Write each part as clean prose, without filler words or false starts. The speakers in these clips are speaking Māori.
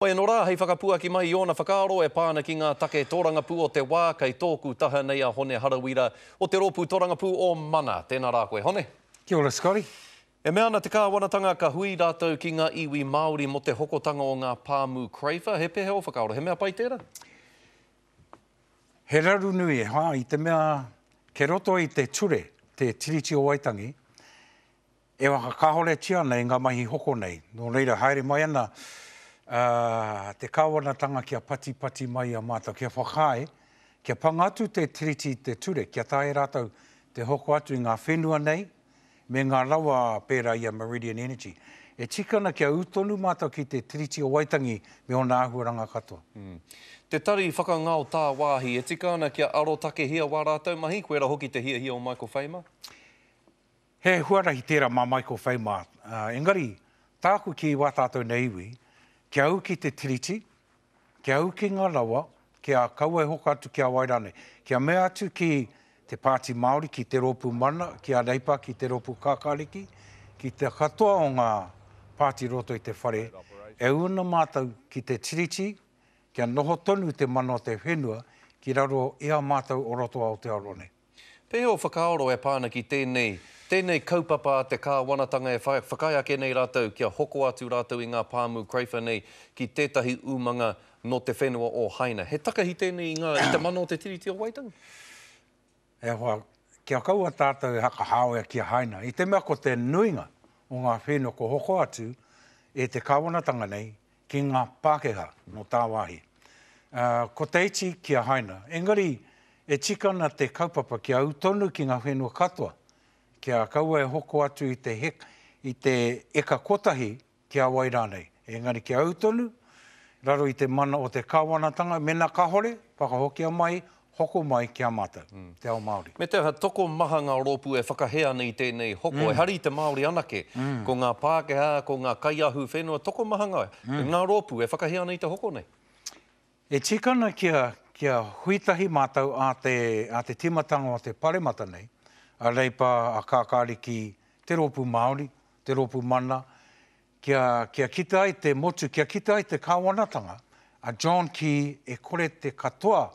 Pai anō rā, hei whakapua ki mai i ona whakaaro e pāna ki ngā take tōrangapū o te wā kei tōku taha nei a Hone Harawira o te rōpū tōrangapū o Mana. Tēnā rā koe, Hone. Kia ora, Scotty. E mea ana te kāwanatanga ka hui rātou ki ngā iwi Māori mo te hokotanga o ngā Pāmu Crayfa. He pehe o whakaaro, he mea pai tērā? He raru nui e hā, i te mea ke roto i te ture, te tiriti o Waitangi, e waka kahore tia nei ngā mahi hoko nei. Nō reira, haere mai ana, te kāwanatanga kia pati mai a mātou, kia whakae, kia pangatu te tiriti te ture, kia tae rātou te hoko atu i ngā whenua nei, me ngā rawa pērā i a Meridian Energy. E tikana kia utonu mātou ki te tiriti o Waitangi me o nā ahuaranga katoa. Te tari whakangao tā wāhi, e tikana kia arotake hia wā rātou mahi, koe ra hoki te hia o Michael Faima? He huarahi tērā mā Michael Faima. Engari, tāku ki wā tātou nei iwi, kia au ki te tiriti, kia au ki ngā rawa, kia kaua e hoka atu kia Wairane, kia mea atu ki te Pāti Māori, ki te rōpū Mana, kia Reipa, ki te rōpū Kākāriki, ki te katoa o ngā Pāti roto i te whare, e una mātou ki te tiriti, kia noho tonu te mana o te whenua, ki raro ea mātou o roto au te arone. Pēhe o whakaoro e pāna ki tēnei kaupapa te kāwanatanga e whakaiake nei rātou, kia hoko atu rātou i ngā Pāmu Crayfa nei ki tētahi umanga no te whenua o Haina. He takahi tēnei i te mana o te tiriti o Waitangi? E hoa, kia kaua tātou haka haoea kia Haina. I te mea ko te nuinga o ngā whenua ko hoko atu e te kāwanatanga nei ki ngā Pākehā no tā wāhi. Ko te iti kia Haina. Engari, e tikana te kaupapa kia autonu ki ngā whenua katoa. Kia kaua e hoko atu i te eka kotahi kia Wairānei. Engari kia autonu, raro i te mana o te kāwanatanga, mena kahore, whakahokia mai, hoko mai kia mātou, te ao Māori. Me te toko maha ngā rōpū e whakahea nei tēnei hoko, e hari te Māori anake, ko ngā Pākehā, ko ngā kaiahu whenua, toko maha ngā, ngā rōpū e whakahea nei te hoko nei? E tikana kia huitahi mātou a te timatanga o te Paremata nei, a Reipa, a Kākāriki, te rōpū Māori, te rōpū Mana, kia kita ai te motu, kia kita ai te kāwanatanga, a John Key e kore te katoa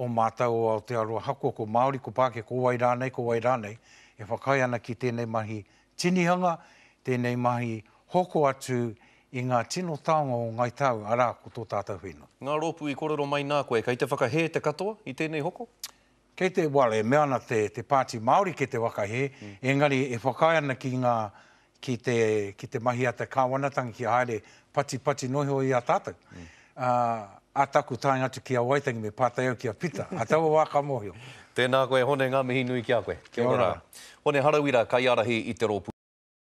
o mātou o Aotearoa hako ko Māori, ko Pāke, ko Wairānei, e whakai ana ki tēnei mahi tinihanga, tēnei mahi hoko atu i ngā tino taonga o ngai tau, arā ko tō tātou whenua. Ngā rōpū i korero mai nā koe, kei te whakahe te katoa i tēnei hoko? Kei te wale, mea ana te Pāti Māori ke te wakahe, engari e whakai ana ki te mahi a te kāwanatanga ki haere pati noho i a tātou. A taku tāinga atu ki a Waitangi me pātai au ki a pita. A taua wā ka mohio. Tēnā koe, Hone, ngā mihi nui ki a koe. Kia ora. Hone Harawira, kai arahi i te rōpū.